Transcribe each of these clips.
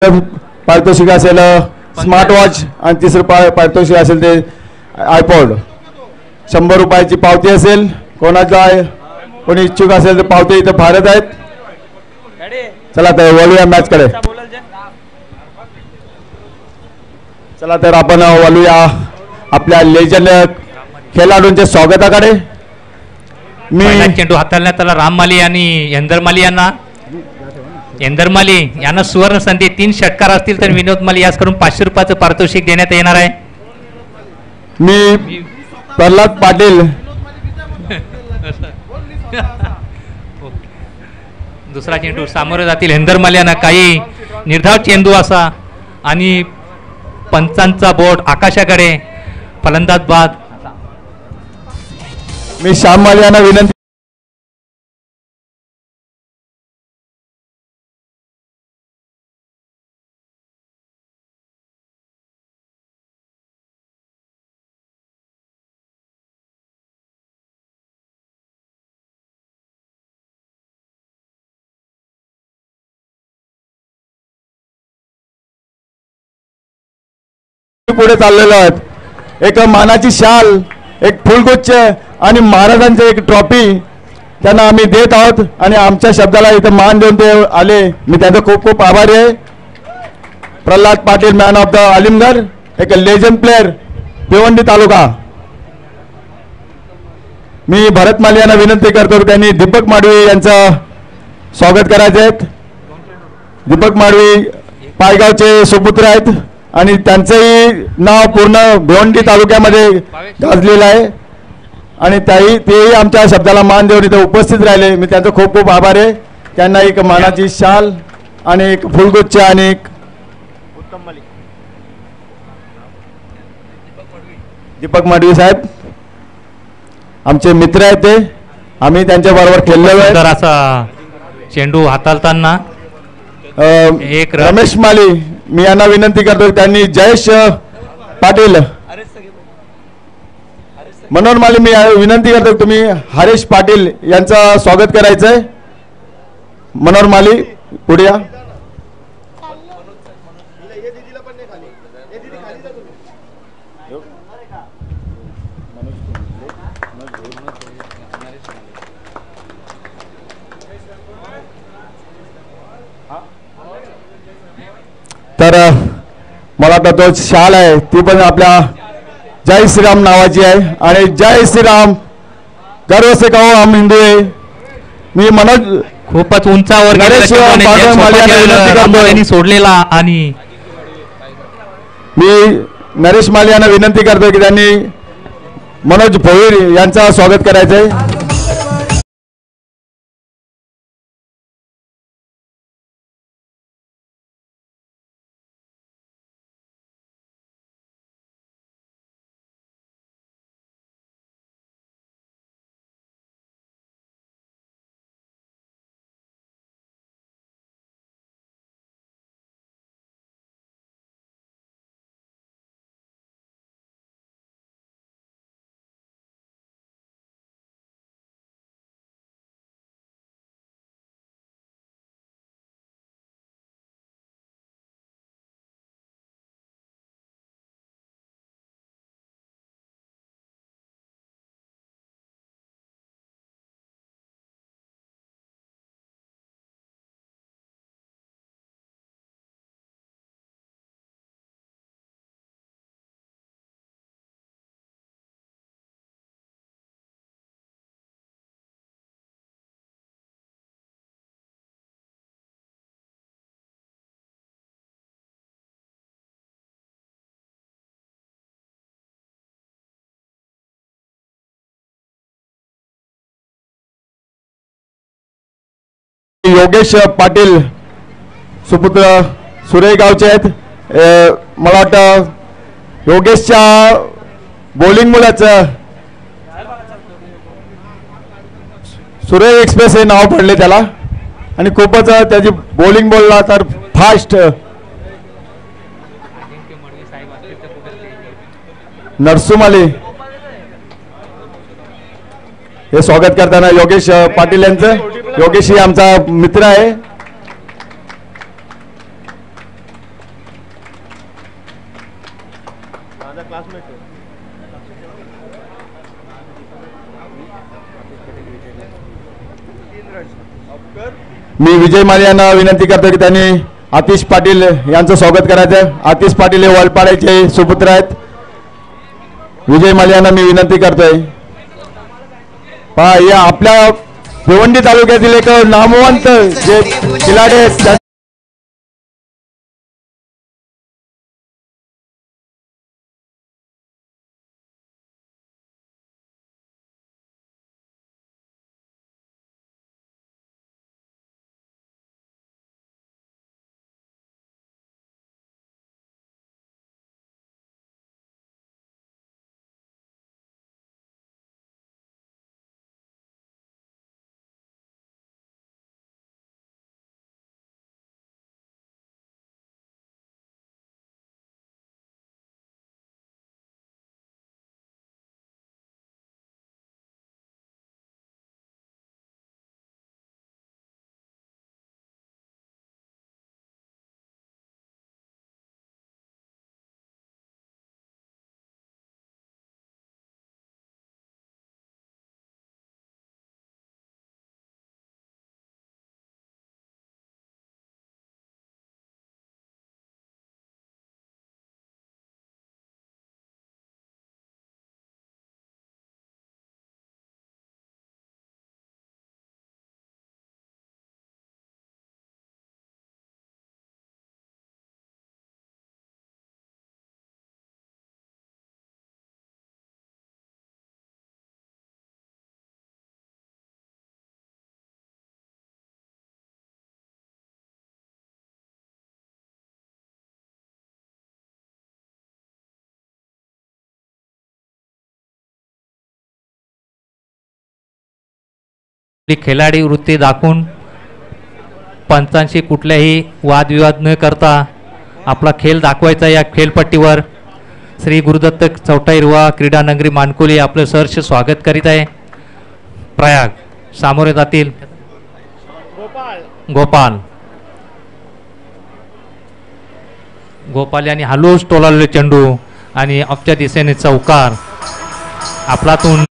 पारितोषिक असेल smart watch आणि तिसरं पारितोषिक असेल ते आयपॉड 100 रुपयाची पावती असेल. कोणाचा कोणी इच्छुक असेल तर पावती इथं फारच आहेत. चला तर वळूया मॅच कडे. चला तर आपण वळूया आपल्या लेजंड खेळाडूंच्या स्वागताकडे. मी चेंडू हाताळण्यात त्याला राम माली आणि येंदर माली यांना सुवर्ण संधी. 3 षटकार असतील तर विनोद माली याचकडून 500 रुपयाचं पारितोषिक देण्यात येणार आहे. मी प्रल्हाद पाटील दुसरा चेंडू सामोरे जातील येंदर माली यांना. काही निर्धाव चेंडू असा आणि पंचांचा बोट आकाशाकडे. फलंदाज बाद. मी श्याम माली यांना विनंती पुढे चाललेलो आहेत. एक मानाची शाल, एक फुलगुच्छ आणि महाराजांची एक ट्रॉफी त्यांना आम्ही देत आहोत आणि आमच्या शब्दाला इथं मान देऊन ते आले. मी त्यांचा खूप खूप आभारी आहे. Pralhad Patil man of the Alimgad, एक लेजंड प्लेअर भिवंडी तालुका. मी भरत माली यांना विनंती करतो त्यांनी दीपक माडवी यांचं स्वागत करायचे आहेत. दीपक माडवी पायगावचे सुपुत्र आहेत आणि त्यांचंही नाव पूर्ण भिवंडी तालुक्यामध्ये गाजलेलं आहे आणि तेही आमच्या शब्दाला मान देऊन इथे उपस्थित राहिले. मी त्यांचं खूप खूप आभार आहे. त्यांना एक मानाची शाल आणि एक फुलगुच्छ आणि एक दीपक माडवी साहेब आमचे मित्र आहेत. ते आम्ही त्यांच्या बरोबर खेळलेलो आहे. तर असा चेंडू हाताळताना एक रमेश माली मी यांना विनंती करतो त्यांनी जयेश पाटील मनोहर माली मी विनंती करतो तुम्ही हरेश पाटील यांचं स्वागत करायचंय. मनोहर माली पुढे या. तर मला तर तो शाल आहे ती पण आपल्या जय श्रीराम नावाची आहे आणि जय श्रीराम गर्व से कहो हम हिंदू आहे. मी मनोज खूपच उंचावर सोडलेला आणि मी नरेश माली यांना विनंती करतो की त्यांनी मनोज भोईर यांचं स्वागत करायचंय. योगेश पाटील सुपुत्र सुरे गावचे आहेत. मला वाटतं योगेशच्या बॉलिंग मुलाचं सुरे एक्सप्रेस हे नाव पडले त्याला आणि खूपच त्याची बॉलिंग बोलला तर फास्ट. नरसुमाली हे स्वागत करताना योगेश पाटील यांचं. योगेश ही आमचा मित्र आहे. मी विजय माले यांना विनंती करतो की त्यांनी आतिश पाटील यांचं स्वागत करायचं. आतिश पाटील हे वलपाड्याचे सुपुत्र आहेत. विजय माले यांना मी विनंती करतोय. पहा या आपल्या भिवंडी तालुक्यातील एक नामवंत जे खिलाडी आहेत खिलाडी वृत्ती दाखवून पंचांशी कुठल्याही वादविवाद न करता आपला खेळ दाखवायचा. या खेळपट्टीवर श्री गुरुदत्त चौटाईरवा क्रीडा नगरी मानकोली आपलं सहर्ष स्वागत करीत आहे. प्रयाग सामोरे जातील गोपाल यांनी हलूच टोलावलेले चेंडू आणि ऑफच्या दिशेने चौकार आपलातून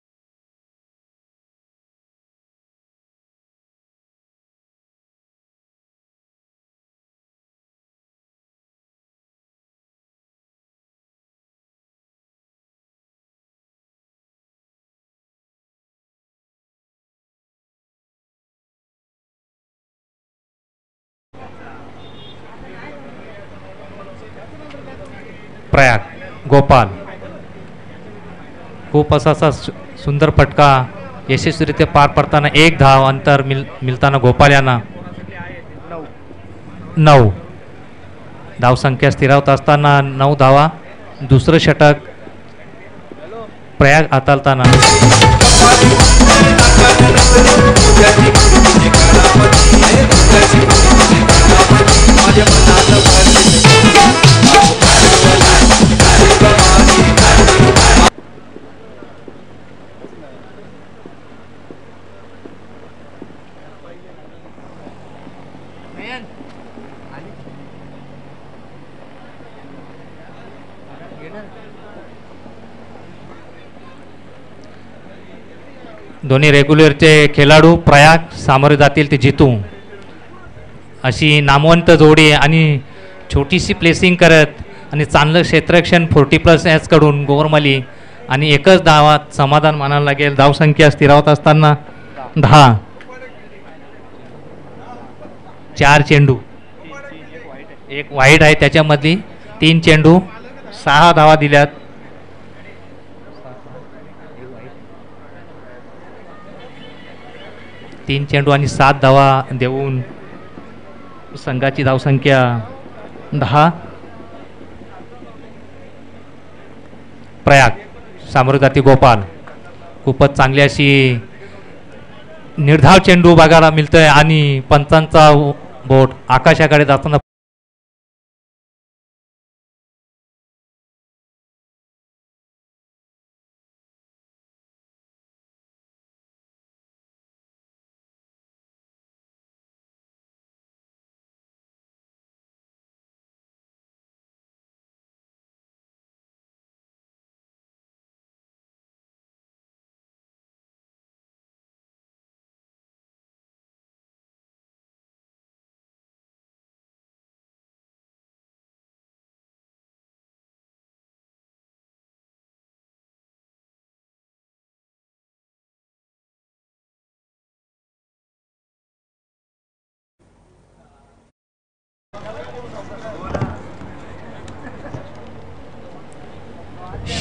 प्रयाग गोपाल खूप असा सुंदर फटका यशस्वीरित्या पार पडताना एक धाव अंतर मिळताना गोपाल यांना 9 धावसंख्या स्थिरावत असताना 9 धावा. दुसरं षटक प्रयाग हाताळताना दोन्ही रेग्युलरचे खेळाडू प्रयाग सामोरे जातील ते जितू. अशी नामवंत जोडी आणि छोटीशी प्लेसिंग करत आणि चांगलं क्षेत्ररक्षण 40+ ॲच कडून गोवरमाली आणि एकच धावात समाधान मानायला लागेल. धावसंख्या स्थिरावत असताना 10. 4 चेंडू एक वाईट आहे त्याच्यामधली 3 चेंडू 6 धावा दिल्यात. 3 चेंडू आणि 7 धावा देऊन संघाची धावसंख्या 10. प्रयाग सामोरे जाती गोपाल. खूपच चांगली अशी निर्धाव चेंडू बघायला मिळतोय आणि पंचांचा बोट आकाशाकडे जाताना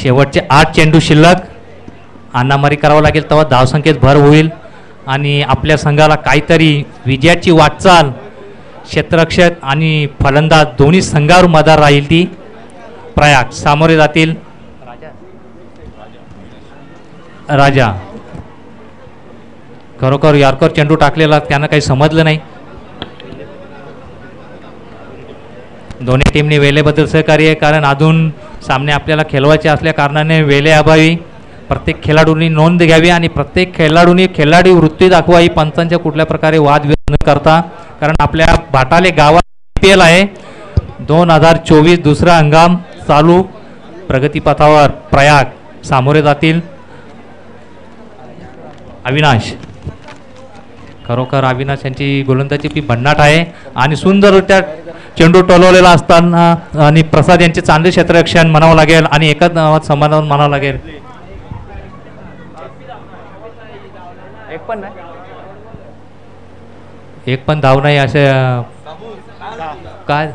शेवटचे 8 चेंडू शिल्लक. अनामारी करावं लागेल तेव्हा धावसंख्येत भर होईल आणि आपल्या संघाला काहीतरी विजयाची वाटचाल क्षेत्ररक्षक आणि फलंदाज दोन्ही संघावर मदार राहील ती. प्रयाग सामोरे जातील राजा. खरोखर यॉर्कर चेंडू टाकलेला त्यांना काही समजलं नाही. दोन्ही टीमने वेळेबद्दल सहकार्य, कारण अजून सामने आपल्याला खेळवायचे असल्या कारणाने वेळेअभावी प्रत्येक खेळाडूंनी नोंद घ्यावी आणि प्रत्येक खेळाडूंनी खेळाडू वृत्ती दाखवावी पंचांच्या कुठल्या प्रकारे वादविवाद न करता. कारण आपल्या भाटाले गावात IPL आहे 2024 दुसरा हंगाम चालू. प्रगतीपथावर प्रयाग सामोरे जातील अविनाश. खरोखर अविनाश यांची गोलंदाजी ती भन्नाट आहे आणि सुंदररित्या चेंडू टोलवलेला असताना आणि प्रसाद यांचे चांगले क्षेत्ररक्षण म्हणावं लागेल आणि एकाच नावात समाधान म्हणावं लागेल. एक पण धाव नाही असे काय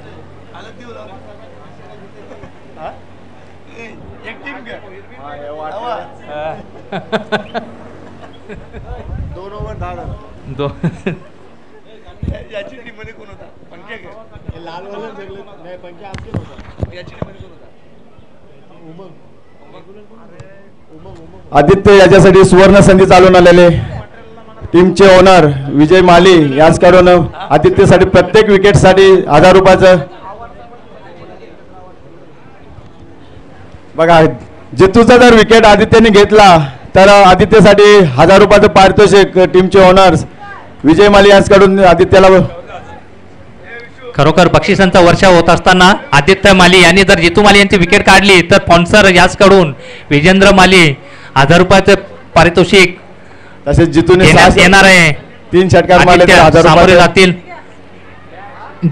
आदित्य याच्यासाठी सुवर्ण संधी चालून आलेले टीमचे ओनर विजय माली याचकडून आदित्यसाठी प्रत्येक विकेटसाठी 1000 रुपयाचं. बघा जितूचा जर विकेट आदित्यने घेतला तर आदित्यसाठी 1000 रुपयाचं पारितोषिक टीमचे ओनर्स विजय माली यांच्याकडून आदित्यला. खरोखर बक्षिसांचा वर्षा होत असताना आदित्य माली यांनी जर जितू माली यांची विकेट काढली तर स्पॉन्सर याचकडून विजेंद्र माली 1000 रुपयाचं पारितोषिक तसेच जितूने येणार आहे. 3 षटकार मारले तर 1000 सामोरे रुपये जातील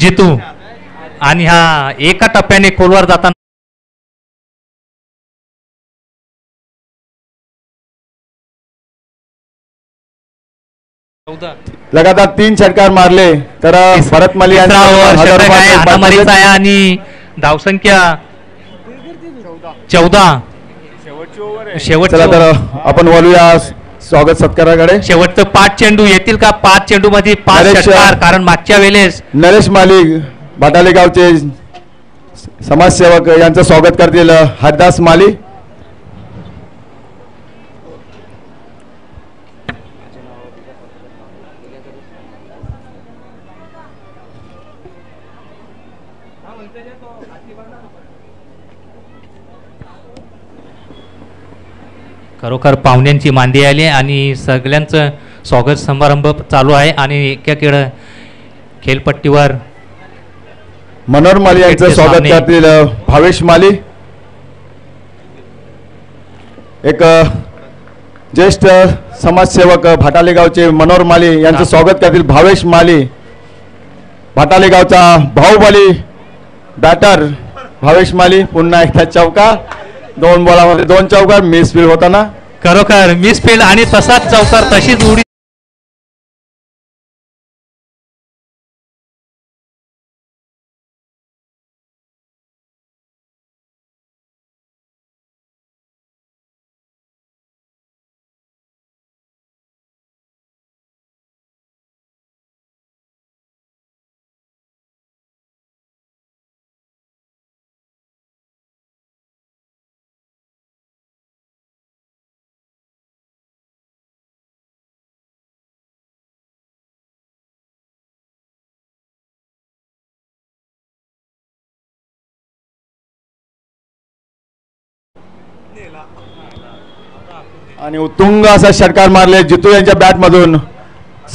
जितू. आणि हा एका टप्प्याने खोलवर जाताना लगातार 3 षटकार मारले तर भरत माली आहे आणि धावसंख्या 14. शेवटचा तर आपण बोलूया स्वागत सत्काराकडे. शेवटचं 5 चेंडू येतील का? 5 चेंडू मध्ये 5 षटकार. कारण मागच्या वेळेस नरेश माली भाटाले गावचे समाजसेवक यांचं स्वागत करतील हरदास माली. खरोखर पाहुण्यांची मांदी आली आणि सगळ्यांचं स्वागत समारंभ चालू आहे आणि एकीकडे खेळपट्टीवर मनोहर माली यांचं स्वागत करतील भावेश माली. एक ज्येष्ठ समाजसेवक भाटाले गावचे मनोहर माली यांचं स्वागत करतील भावेश माली. भाटाले गावचा बाहुबली बॅटर भावेश माली पुन्हा एकदा चौका. 2 बॉलामध्ये 2 चौकार मिसफील्ड होताना. खरोखर मिसफील्ड आणि तसाच चौकार तशीच उडी. आणि उत्तुंग असा षटकार मारले जितू यांच्या बॅट मधून.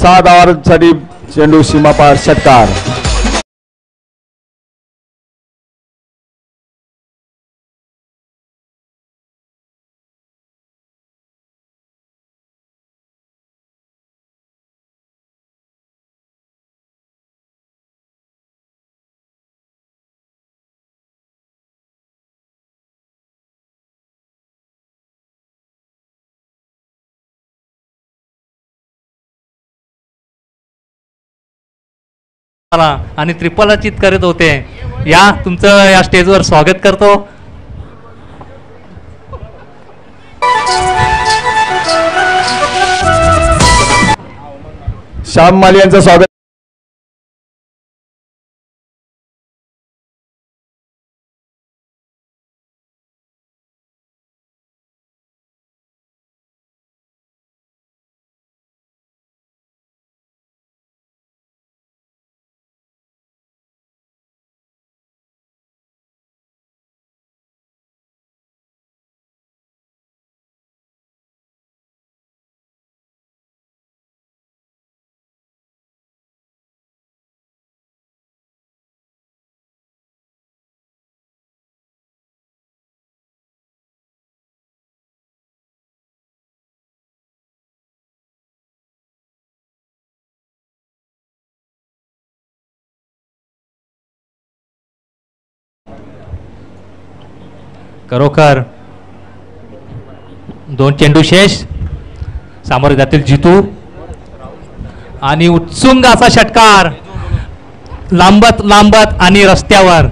6 धावांसाठी चेंडू सीमापार षटकार. आणि त्रिपल चित करत होते. या तुमचं या स्टेजवर स्वागत करतो. श्याम माली यांचं स्वागत. खरोखर 2 चेंडू शेष, सामोरे जातील जितू आणि उत्सुंग असा षटकार लांबत लांबत आणि रस्त्यावर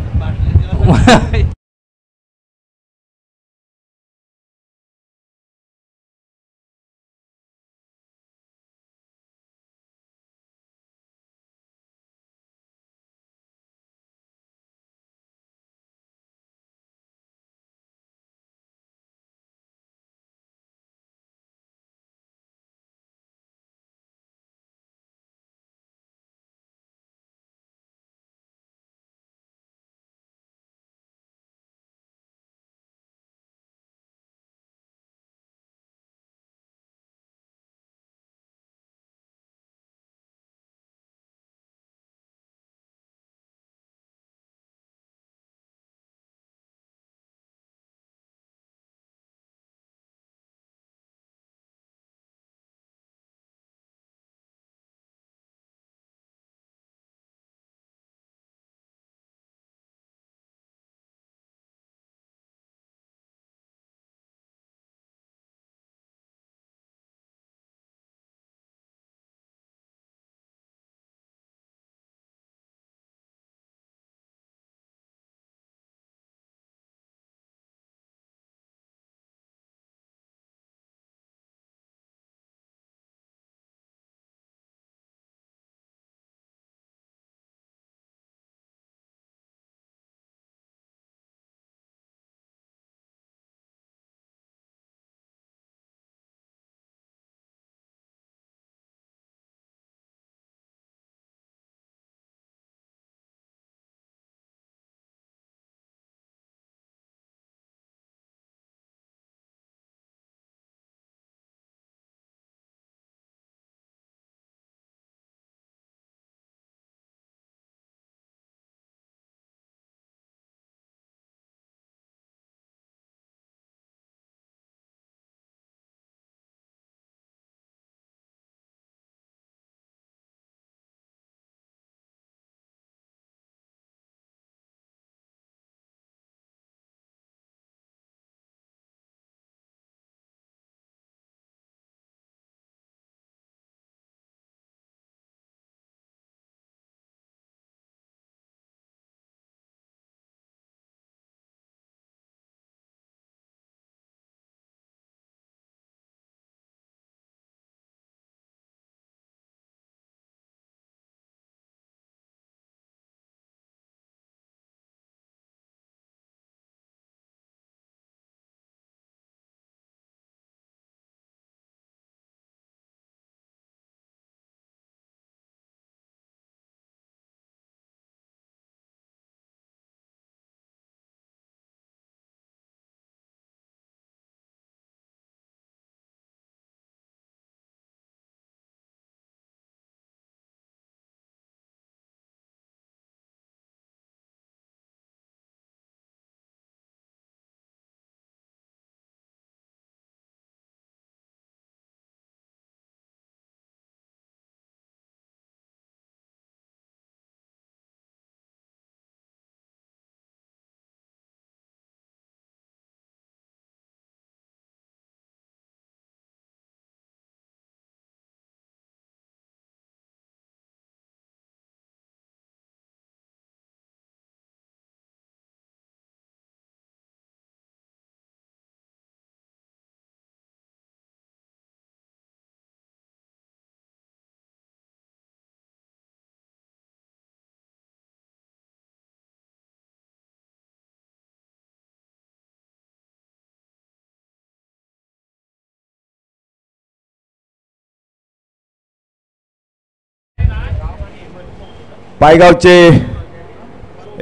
पायगावचे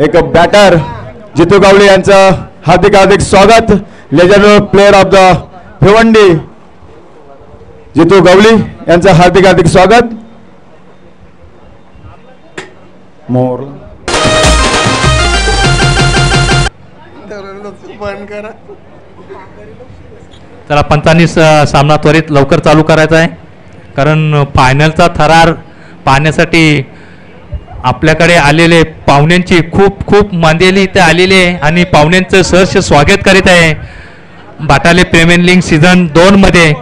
एक बॅटर जितू गावळे यांचं हार्दिक हार्दिक स्वागत. Legendary player of the Bhiwandi Jitu Gawali यांचं हार्दिक हार्दिक स्वागत. मोर चला पंचांनी सामना त्वरित लवकर चालू करायचा आहे, कारण फायनलचा थरार पाहण्यासाठी आपल्याकडे आलेले पाहुण्यांची खूप खूप मांदेली इथे आलेली आहे आणि पाहुण्यांचं सहर्ष स्वागत करीत आहे बाटाले प्रीमियर लीग सीझन 2 मध्ये.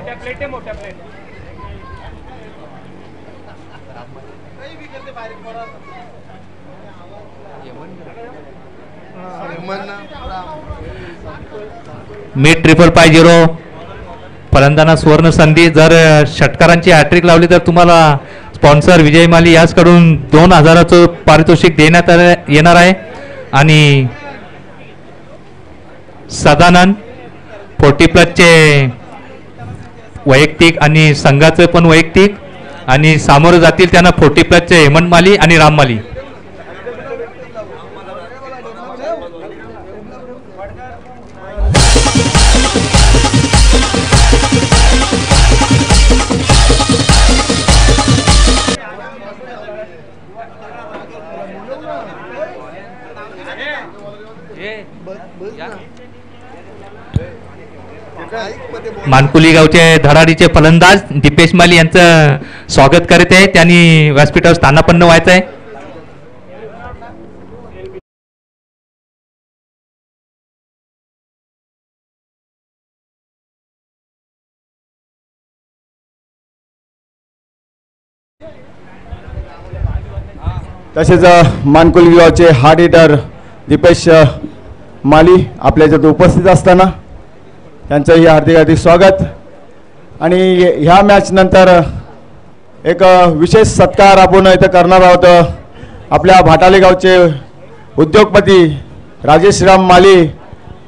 मीट 550 फलंदाना सुवर्ण संधी. जर षटकारांची हॅट्रिक लावली तर तुम्हाला स्पॉन्सर विजय माली याचकडून 2000चं पारितोषिक देण्यात येणार आहे. आणि सदानंद 40+ वैयक्तिक आणि संघाचं पण वैयक्तिक, आणि सामोरं जातील त्यांना 40+ हेमंत माली आणि राम माली. मानकुली गावचे धडाडीचे फलंदाज दीपेश माली यांचं स्वागत करत आहे. त्यांनी व्यासपीठावर स्थानापन्न व्हायचं आहे. तसेच मानकुली गावचे हार्ड हिटर दीपेश माली आपल्या याच्यात उपस्थित असताना त्यांचंही हार्दिक हार्दिक स्वागत. आणि ह्या मॅच नंतर एक विशेष सत्कार आपण इथं करणार आहोत. आपल्या भाटाले गावचे उद्योगपती राजेश राम माली,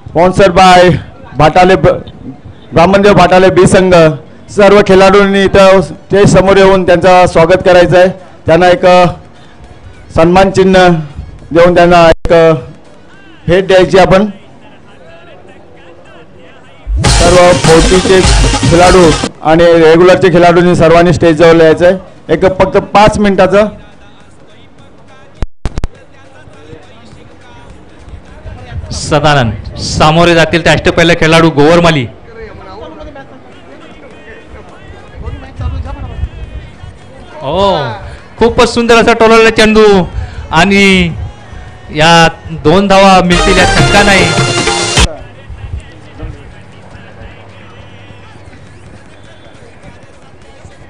स्पॉन्सर्ड बाय भाटाले ब्राह्मणदेव भाटाले बी संघ. सर्व खेळाडूंनी इथं स्टेज समोर येऊन त्यांचं स्वागत करायचं आहे. त्यांना एक सन्मान चिन्ह देऊन त्यांना एक भेट द्यायची. आपण सर्व 40चे खेळाडू आणि रेग्युलरचे खेळाडूंनी सर्वांनी स्टेजवर यायचं आहे. एक फक्त 5 मिनिटाचं. सदानंद सामोरे जातील ते अष्टपैलू खेळाडू गोवरमाली. खूपच सुंदर असा टोलवलेला चेंडू आणि या 2 धावा मिळतील यात शंका नाही.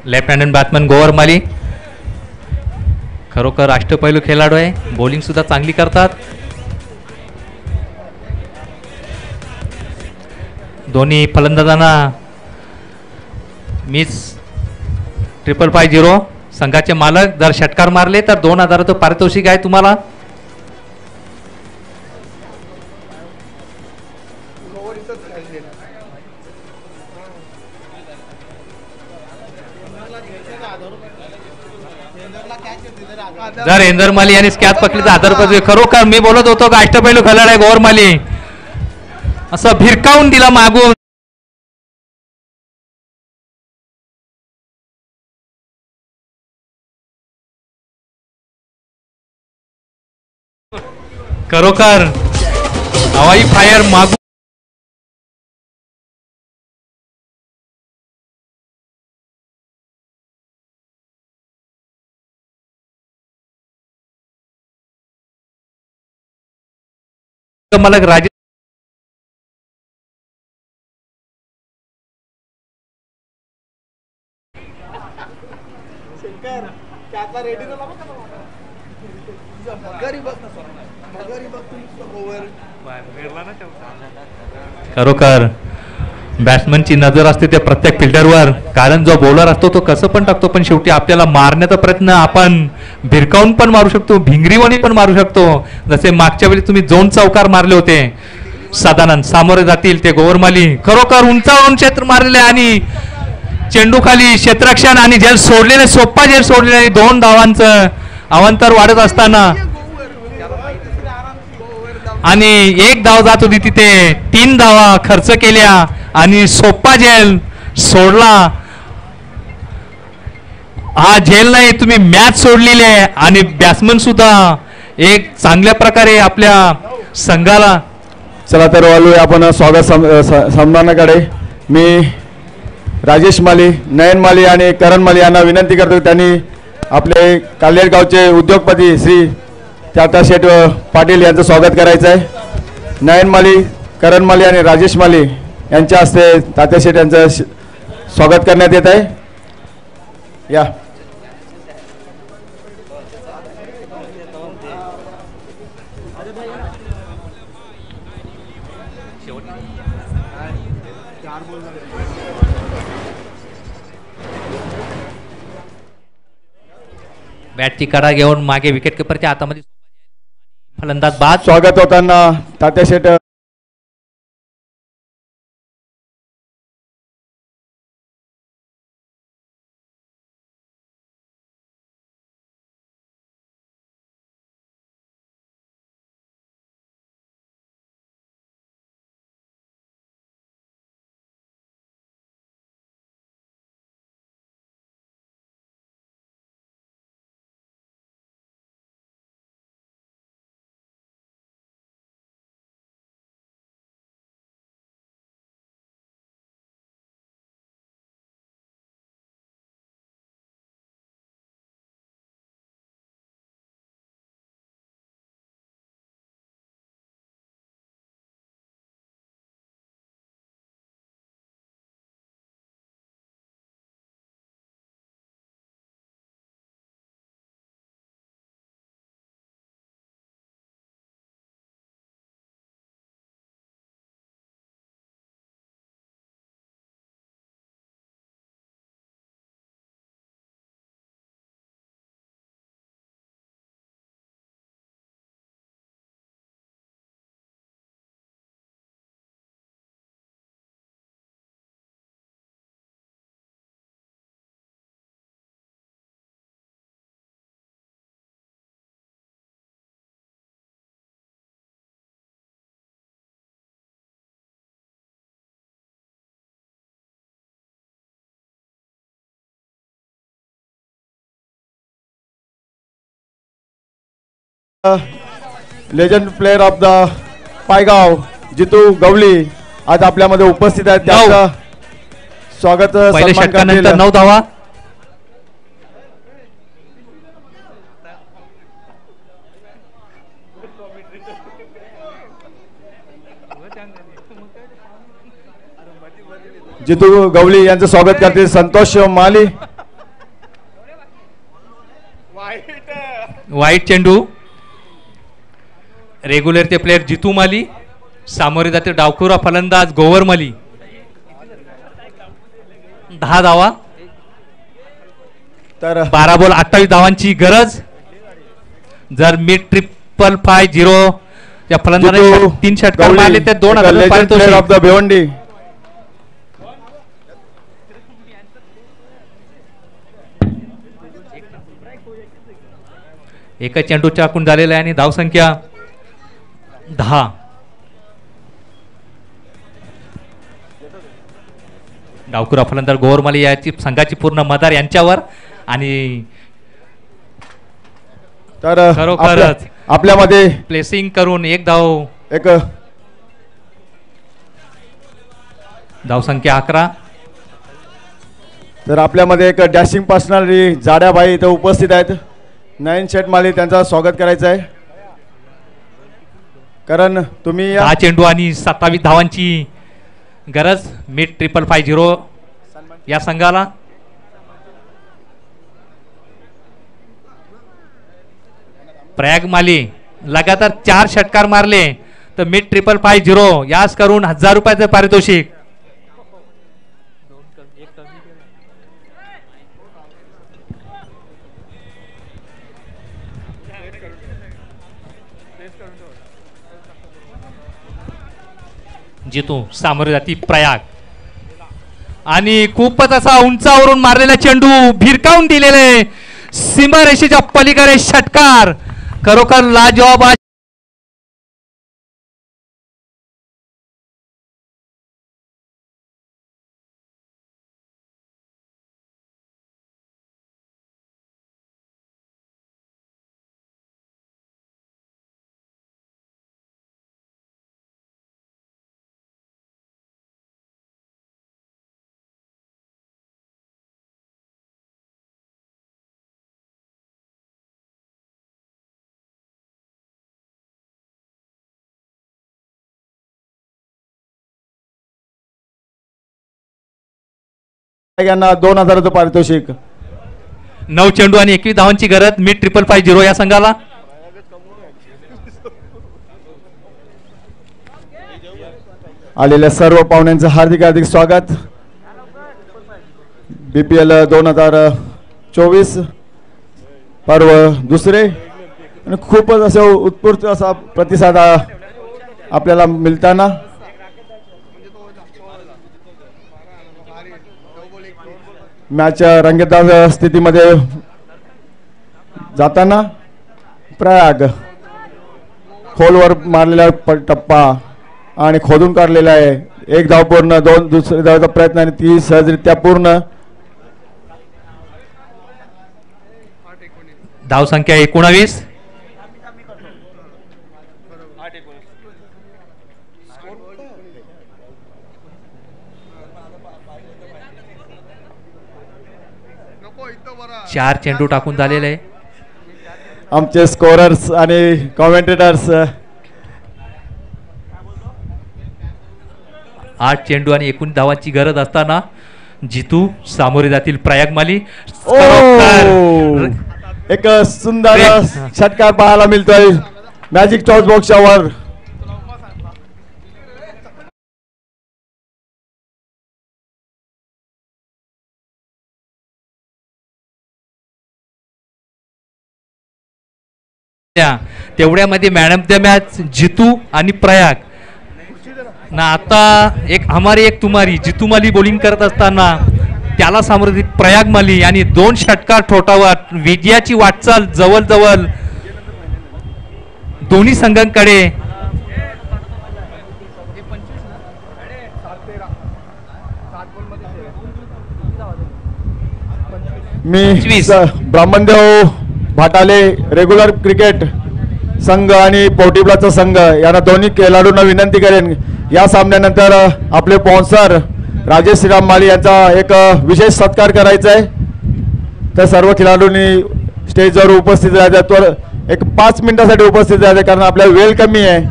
लेफ्ट हँडेड बॅट्समन गोवरमाली खरोखर अष्टपैलू खेळाडू आहे. बॉलिंग सुद्धा चांगली करतात. दोन्ही फलंदाजांना मिस 550 संघाचे मालक. जर षटकार मारले तर 2000चं पारितोषिक आहे तुम्हाला. जर एंदर माली यांनी कॅच पकडली तर 1000 रुपये. खरोखर मी बोलत होतो का अष्टपैलू खेळाडू आहे गोवरमाली, असं भिरकावून दिला मागून. खरोखर हवाई फायर मागून मला राजे खरोखर बॅट्समनची नजर असते त्या प्रत्येक फिल्डरवर, कारण जो बॉलर असतो तो कसं पण टाकतो, पण शेवटी आपल्याला मारण्याचा प्रयत्न आपण भिरकावून पण मारू शकतो, भिंगरीवाणी पण मारू शकतो. जसे मागच्या वेळी तुम्ही 2 चौकार मारले होते. सदानंद सामोरे जातील ते गोवरमाली. खरोखर उंचावरून क्षेत्र मारलेले आणि चेंडू खाली क्षेत्ररक्षण आणि झेल सोडलेले, सोप्पा झेल सोडलेले. 2 धावांचं अवांतर वाढत असताना आणि एक धाव जात होती तिथे 3 धावा खर्च केल्या आणि सोप्पा झेल सोडला. हा झेल नाही, तुम्ही मॅच सोडलेली आहे आणि बॅट्समन सुद्धा एक चांगल्या प्रकारे आपल्या संघाला. चला तर वालूया आपण स्वागत सन्मानाकडे. मी राजेश माली, नयन माली आणि करण माली यांना विनंती करतो त्यांनी आपले काल्हेर गावचे उद्योगपती श्री तात्याशेठ पाटील यांचं स्वागत करायचं आहे. नयन माली, करण माली आणि राजेश माली यांच्या हस्ते तात्याशेठ यांचं स्वागत करण्यात येत आहे. या बॅटची कडा घेऊन मागे विकेट किपरच्या हातामध्ये फलंदाज बाद. स्वागत होताना तात्याशेठ लेजंड प्लेयर ऑफ द पायगाव जितू गवली आज आपल्यामध्ये उपस्थित आहेत. त्यांचं स्वागत पहिल्या षटकानंतर 9 धावा. जितू गवली यांचं स्वागत करते संतोष माली. वाईट चेंडू. रेग्युलरचे प्लेयर जितू माली, सामोरे जाते डावखुरा फलंदाज गोवर माली. 10 धावा. तर 12 बॉल 28 धावांची गरज. जर मी 550 या फलंदाजाने 3 षटकार मारले तर 2000 प्लेयर ऑफ द भिवंडी. एका चेंडू चाकून झालेला आहे आणि धावसंख्या 10. डावखुरा फलंदाज गोवरमाली याची संघाची पूर्ण मदार यांच्यावर आणि तर खरोखरच आपल्यामध्ये प्लेसिंग करून एक धाव. एक धावसंख्या 11. तर आपल्यामध्ये एक डॅशिंग पर्सनॅलिटी जाड्याबाई इथे उपस्थित आहेत. नयन शेठ माली त्यांचं स्वागत करायचं आहे. कारण तुम्ही 10 चेंडू आणि 27 धावांची गरज. मिड 550 या संघाला. प्रयाग माली लगातार 4 षटकार मारले तर मिड 550 यास करून 1000 रुपयाचं पारितोषिक. जितू सामोरे जाती प्रयाग आणि खूपच असा उंचावरून मारलेला चेंडू भिरकावून दिलेले सीमारेषेच्या पलीकडे षटकार खरोखर लाजवाब. यांना 2000 पारितोषिक. 9 चेंडू आणि 21 धावांची गरज. मी 555 या संघाला. आलेल्या सर्व पाहुण्यांचं हार्दिक हार्दिक स्वागत. BPL 2024 पर्व दुसरे आणि खूपच असं उत्स्फूर्त असा प्रतिसाद आपल्याला मिळताना मॅच रंगतदार स्थितीमध्ये जाताना प्रयाग खोलवर मारलेला टप्पा आणि खोदून काढलेला आहे. एक धाव पूर्ण, 2 दुसऱ्या धावाचा प्रयत्न आणि ती सहजरित्या पूर्ण. धाव संख्या 19. चार चेंडू टाकून झालेले आहे. आमचे स्कोरर्स आणि कॉमेंटेटर्स 8 चेंडू आणि 19 धावांची गरज असताना जितू सामोरे जातील प्रयागमाली. एक सुंदर षटकार पाहायला मिळतोय मॅजिक टॉस बॉक्सच्या वर. तेवढ्यामध्ये मॅन ऑफ द मॅच जितू आणि प्रयाग ना. आता एक हमारी एक तुम्हारी जितू माली बॉलिंग करत असताना त्याला सामोरे प्रयाग माली आणि 2 षटकार ठोठावत विजयाची वाटचाल जवळ दोन्ही संघांकडे. मी ब्राह्मणदेव भाटाले रेग्युलर क्रिकेट संघ आणि पोर्टिब्लाचा संघ यांना दोन्ही खेळाडूंना विनंती करेन या सामन्यानंतर आपले स्पॉन्सर राजेश श्रीराम माली यांचा एक विशेष सत्कार करायचा आहे. तर सर्व खेळाडूंनी स्टेजवर उपस्थित राहायचं, एक 5 मिनिटासाठी उपस्थित राहायचं कारण आपल्याला वेळ कमी आहे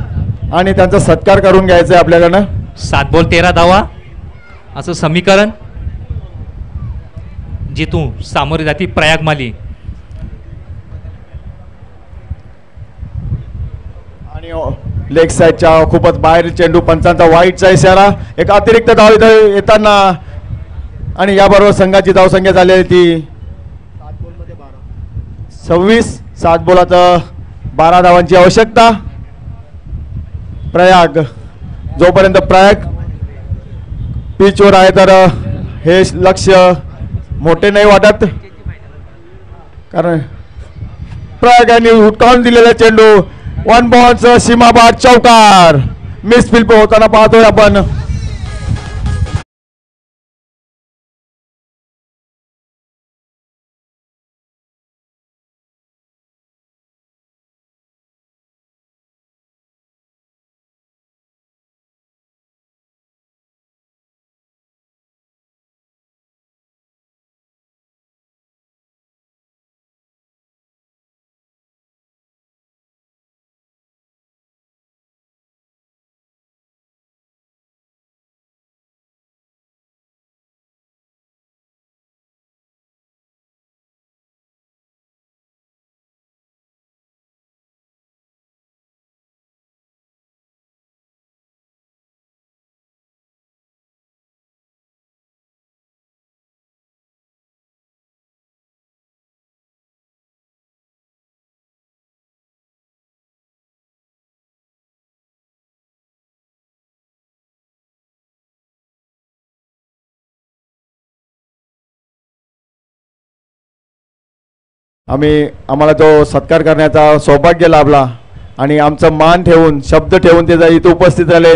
आणि त्यांचा सत्कार करून घ्यायचा आहे आपल्याकडनं. 7 बॉल 13 धावा असं समीकरण. जितू सामोरे जाती प्रयाग माली आणि लेग साईडच्या खूपच बाहेर चेंडू. पंचांचा वाईटचा इशारा. एक अतिरिक्त धाव इथं येताना आणि याबरोबर संघाची धावसंख्या झाली आहे ती 26. 7 बॉलात 12 धावांची आवश्यकता. प्रयाग जोपर्यंत प्रयाग पिचवर आहे तर हे लक्ष मोठे नाही वाटत कारण प्रयागाने हुटकावून दिलेला चेंडू 1 बॉलचं सीमाबाद चौकार. मिसफील्ड होताना पाहतोय आपण. आम्हाला तो सत्कार करण्याचा सौभाग्य लाभला आणि आमचं मान ठेवून शब्द ठेवून ते इथं उपस्थित झाले.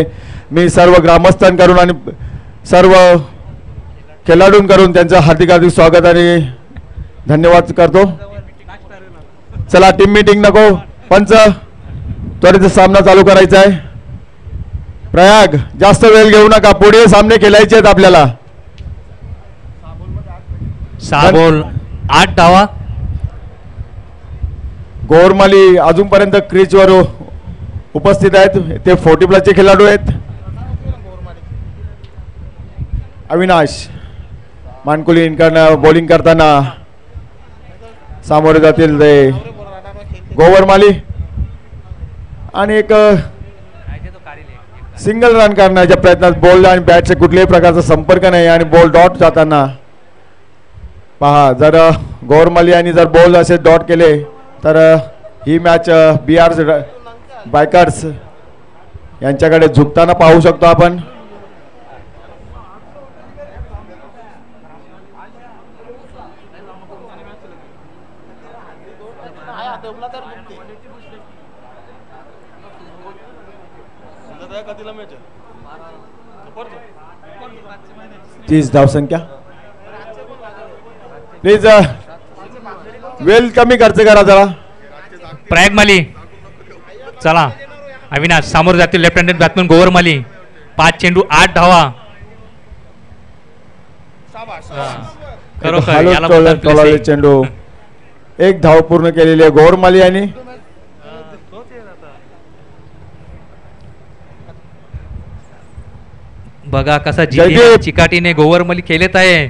मी सर्व ग्रामस्थांकडून आणि सर्व खेळाडूंकडून त्यांचं हार्दिक हार्दिक स्वागत आणि धन्यवाद करतो. चला टीम मीटिंग नको, पंच त्वरित सामना चालू करायचा आहे. प्रयाग जास्त वेळ घेऊ नका, पुढे सामने खेळायचे आहेत आपल्याला. 6 बॉल 8 धावा. गोरमाली अजूनपर्यंत क्रीजवर उपस्थित आहेत. ते 40+ चे खेळाडू आहेत. अविनाश मानकुली इनकडनं बॉलिंग करताना सामोरे जातील ते गोवरमाली आणि एक सिंगल रन करण्याच्या प्रयत्नात बॉल आणि बॅटचे कुठल्याही प्रकारचा संपर्क नाही आणि बॉल डॉट जाताना पहा. जर गोवरमाली यांनी जर बॉल असे डॉट केले तर ही मॅच BR बायकर्स यांच्याकडे झुकताना पाहू शकतो आपण. तीस धावसंख्या. प्लीज वेल कमी खर्च करा जरा. प्रयागमाली चला. अविनाश सामोर जातील लेफ्ट हँडेड बॅट्समन गोवरमाली. 5 चेंडू 8 धावा. चेंडू 1 धाव पूर्ण केलेली आहे गोवरमाली यांनी. बघा कसा चिकाटीने गोवरमाली खेळत आहे.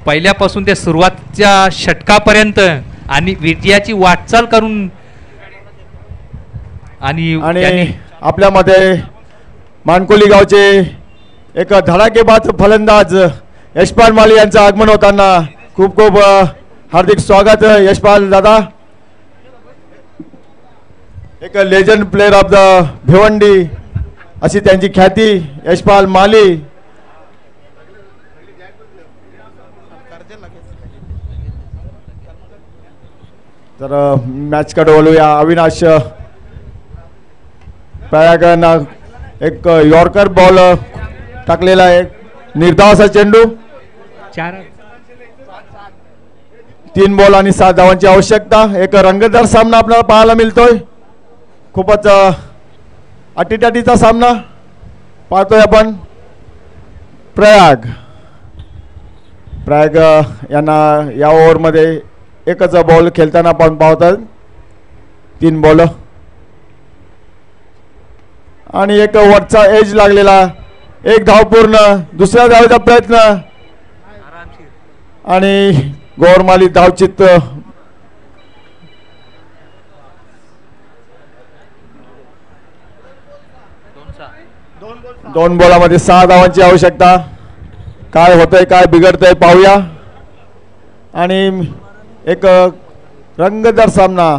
पहिल्यापासून ते सुरुवातीच्या षटकापर्यंत आणि विजयाची वाटचाल करून आणि आपल्यामध्ये मानकोली गावचे एक धडाकेबाज फलंदाज यशपाल माली यांचं आगमन होताना खूप खूप हार्दिक स्वागत यशपाल दादा. एक legend player of the Bhiwandi अशी त्यांची ख्याती यशपाल माली. तर मॅचकडे वळूया. अविनाश प्रयागना एक यॉर्कर बॉल टाकलेला आहे. निर्धाव असा चेंडू. 3 बॉल आणि 7 धावांची आवश्यकता. एक रंगतदार सामना आपल्याला पाहायला मिळतोय. खूपच अटीतटीचा सामना पाहतोय आपण. प्रयाग यांना या ओव्हरमध्ये एकच बॉल खेळताना आपण पाहतात. 3 बॉल आणि एक वरचा एज लागलेला. 1 धाव पूर्ण. दुसऱ्या धावेचा प्रयत्न आणि गोवरमाली धावचित्त. दोन बॉलामध्ये 6 धावांची आवश्यकता. काय होतंय काय बिघडतंय पाहूया. आणि एक रंगतदार सामना.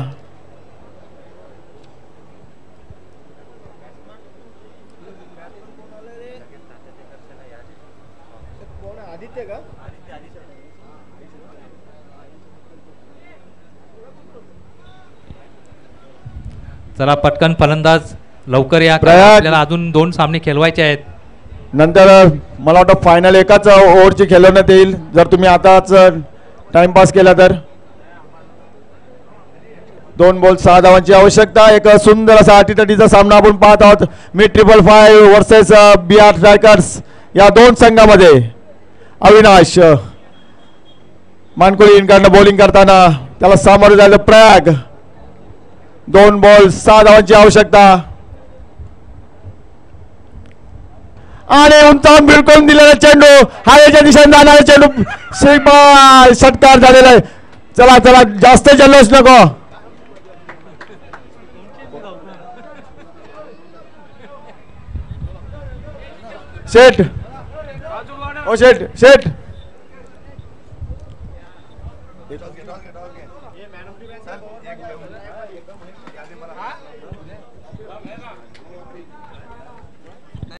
चला पटकन फलंदाज लवकर या. आपल्याला अजून 2 सामने खेळवायचे आहेत. नंतर मला वाटतं फायनल एकाच ओव्हरची खेळवण्यात येईल जर तुम्ही आताच टाइमपास केला तर. 2 बॉल 6 धावांची आवश्यकता. एक सुंदर असा अटीतटीचा सामना आपण पाहत आहोत. मी 555 वर्सेस BR स्ट्रायकर्स या 2 संघामध्ये. अविनाश मानकुली इनकडनं बॉलिंग करताना त्याला सामोरे जायचं प्रयाग. 2 बॉल 6 धावांची आवश्यकता आणि उंचावून बिलकुल दिलेला चेंडू. हवेच्या दिशेने जाणारा चेंडू षटकार झालेला आहे. चला चला जास्त जल्लोष नको. शेठ ओ शेठ